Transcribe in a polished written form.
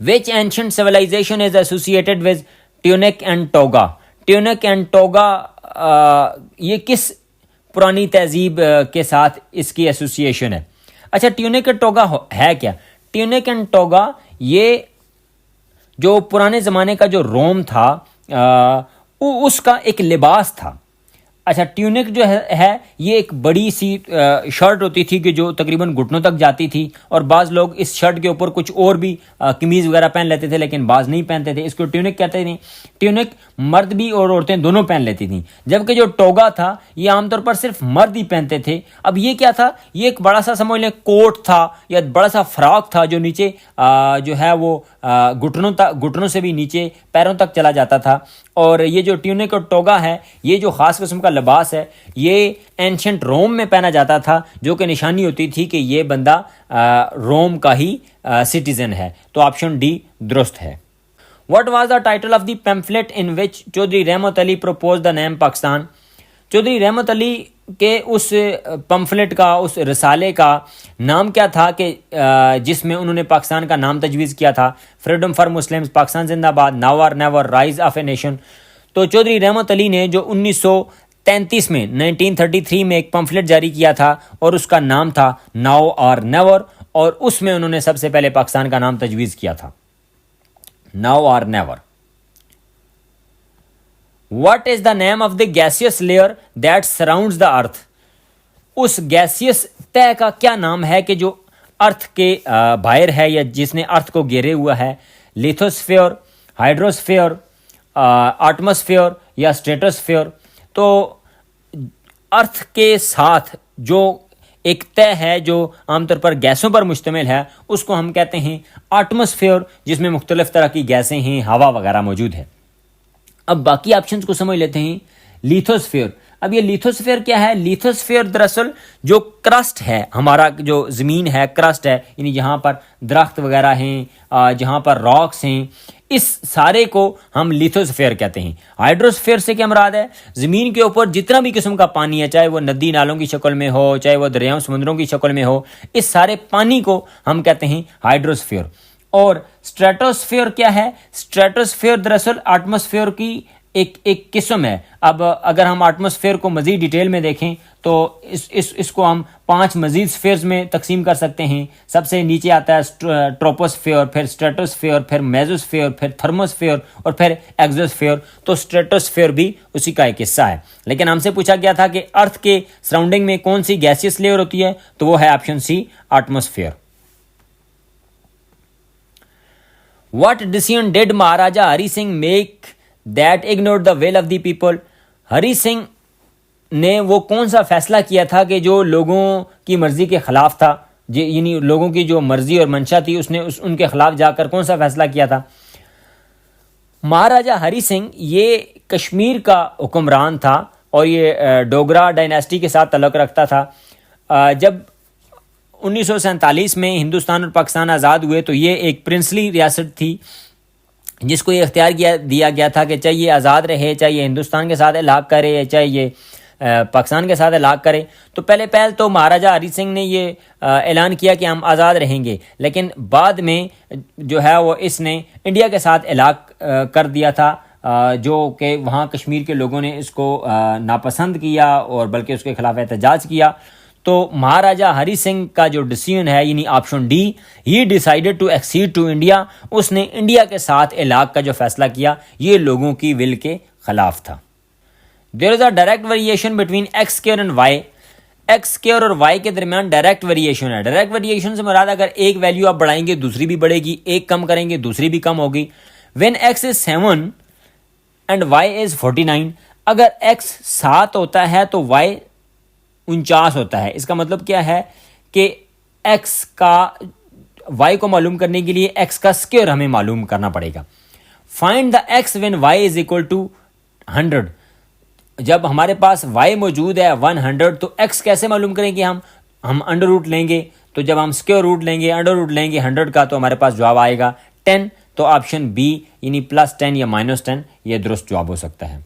Which ancient civilisation is associated with tunic and toga? Tunic and toga ये किस पुरानी तहजीब के साथ इसकी एसोसिएशन है? अच्छा, ट्यूनिक एंड टोगा है क्या? ट्यूनिक एंड टोगा ये जो पुराने ज़माने का जो रोम था उसका एक लिबास था। अच्छा, ट्यूनिक जो है ये एक बड़ी सी शर्ट होती थी कि जो तकरीबन घुटनों तक जाती थी, और बाज़ लोग इस शर्ट के ऊपर कुछ और भी कमीज़ वगैरह पहन लेते थे, लेकिन बाज़ नहीं पहनते थे। इसको ट्यूनिक कहते थे। ट्यूनिक मर्द भी और औरतें दोनों पहन लेती थी, जबकि जो टोगा था ये आमतौर पर सिर्फ मर्द ही पहनते थे। अब ये क्या था? ये एक बड़ा सा समझ लें कोट था या बड़ा सा फ्रॉक था जो नीचे जो है वो घुटनों से भी नीचे पैरों तक चला जाता था। और ये जो ट्यूनिक और टोगा है ये जो ख़ास किस्म का लिबास है ये एंशिएंट रोम में पहना जाता था, जो कि निशानी होती थी कि ये बंदा रोम का ही सिटीज़न है। तो ऑप्शन डी दुरुस्त है। What was the title of the pamphlet in which Chaudhary Rahmat Ali propose the name Pakistan? Chaudhary Rahmat Ali के उस पम्फलेट का, उस रिसाले का नाम क्या था कि जिसमें उन्होंने पाकिस्तान का नाम तजवीज़ किया था? फ्रीडम फॉर मुस्लिम्स, पाकिस्तान जिंदाबाद, नाउ और never, rise of a nation. तो चौधरी रहमत अली ने जो 1933 में 1933 में एक पम्फलेट जारी किया था और उसका नाम था नाउ और नेवर, और उसमें उन्होंने सबसे पहले पाकिस्तान का नाम तजवीज़ किया था, नाउ और never. What is the name of the gaseous layer that surrounds the earth? उस गैसियस तह का क्या नाम है कि जो अर्थ के बाहर है या जिसने अर्थ को घेरे हुआ है? लिथोस्फीयर, हाइड्रोस्फीयर, एटमॉस्फेयर या स्ट्रेटोस्फीयर? तो अर्थ के साथ जो एक तह है जो आमतौर पर गैसों पर मुश्तमिल है उसको हम कहते हैं एटमॉस्फेयर, जिसमें मुख्तलिफ तरह की गैसें हैं, हवा वगैरह मौजूद है। अब बाकी ऑप्शंस को समझ लेते हैं। लिथोस्फीयर, अब ये लिथोस्फीयर क्या है? लिथोस्फीयर दरअसल जो क्रस्ट है, हमारा जो ज़मीन है क्रस्ट है, यानी जहाँ पर दरख्त वगैरह हैं, जहाँ पर रॉक्स हैं, इस सारे को हम लिथोस्फीयर कहते हैं। हाइड्रोस्फीयर से क्या मुराद है? ज़मीन के ऊपर जितना भी किस्म का पानी है, चाहे वो नदी नालों की शक्ल में हो, चाहे वो दरियाओं समुद्रों की शक्ल में हो, इस सारे पानी को हम कहते हैं हाइड्रोस्फीयर। और स्ट्रेटोस्फीयर क्या है? स्ट्रेटोस्फीयर दरअसल एटमॉस्फेयर की एक किस्म है। अब अगर हम एटमॉस्फेयर को मज़ीद डिटेल में देखें तो इसको हम 5 मज़ीद स्फीयर्स में तकसीम कर सकते हैं। सबसे नीचे आता है ट्रोपोस्फीयर, फिर स्ट्रेटोस्फीयर, फिर मेसोस्फीयर, फिर थर्मोस्फीयर और फिर एक्सोस्फीयर। तो स्ट्रेटोस्फीयर भी उसी का एक हिस्सा है। लेकिन हमसे पूछा गया था कि अर्थ के सराउंडिंग में कौन सी गैसियस लेयर होती है, तो वो है option C, atmosphere. What decision did Maharaja Hari Singh make that ignored the will of the people? Hari Singh ने वो कौन सा फैसला किया था कि जो लोगों की मर्जी के खिलाफ था, यानी लोगों की जो मर्जी और मंशा थी उसने उनके खिलाफ जाकर कौन सा फैसला किया था? महाराजा हरी सिंह ये कश्मीर का हुक्मरान था और ये डोगरा डायनेस्टी के साथ तल्लुक़ रखता था। जब 1947 में हिंदुस्तान और पाकिस्तान आज़ाद हुए तो ये एक प्रिंसली रियासत थी जिसको ये इख्तियार दिया गया था कि चाहे ये आज़ाद रहे, चाहे ये हिंदुस्तान के साथ इलाक़ करे, चाहे ये पाकिस्तान के साथ इलाक़ करे। तो पहले तो महाराजा हरी सिंह ने ये ऐलान किया कि हम आज़ाद रहेंगे, लेकिन बाद में जो है वो इसने इंडिया के साथ इलाक़ कर दिया था, जो कि वहाँ कश्मीर के लोगों ने इसको नापसंद किया और बल्कि उसके खिलाफ एहतजाज किया। तो महाराजा हरी सिंह का जो डिसीजन है यानी option D, he decided to accede to India, उसने इंडिया के साथ इलाक़ का जो फैसला किया ये लोगों की विल के खिलाफ था। There is a direct variation between x square and y. X square और वाई के दरमियान डायरेक्ट वेरिएशन है। डायरेक्ट वेरिएशन से मुराद अगर एक वैल्यू आप बढ़ाएंगे दूसरी भी बढ़ेगी, एक कम करेंगे दूसरी भी कम होगी। When x is 7 and y is 49, अगर एक्स 7 होता है तो वाई 49 होता है। इसका मतलब क्या है कि एक्स का वाई को मालूम करने के लिए एक्स का स्क्वायर हमें मालूम करना पड़ेगा। Find the x when y is equal to 100। जब हमारे पास वाई मौजूद है 100 तो एक्स कैसे मालूम करेंगे? हम अंडर रूट लेंगे, तो जब हम स्क्वायर रूट लेंगे, अंडर रूट लेंगे 100 का, तो हमारे पास जवाब आएगा 10। तो ऑप्शन बी यानी +10 या -10 ये दुरुस्त जवाब हो सकता है।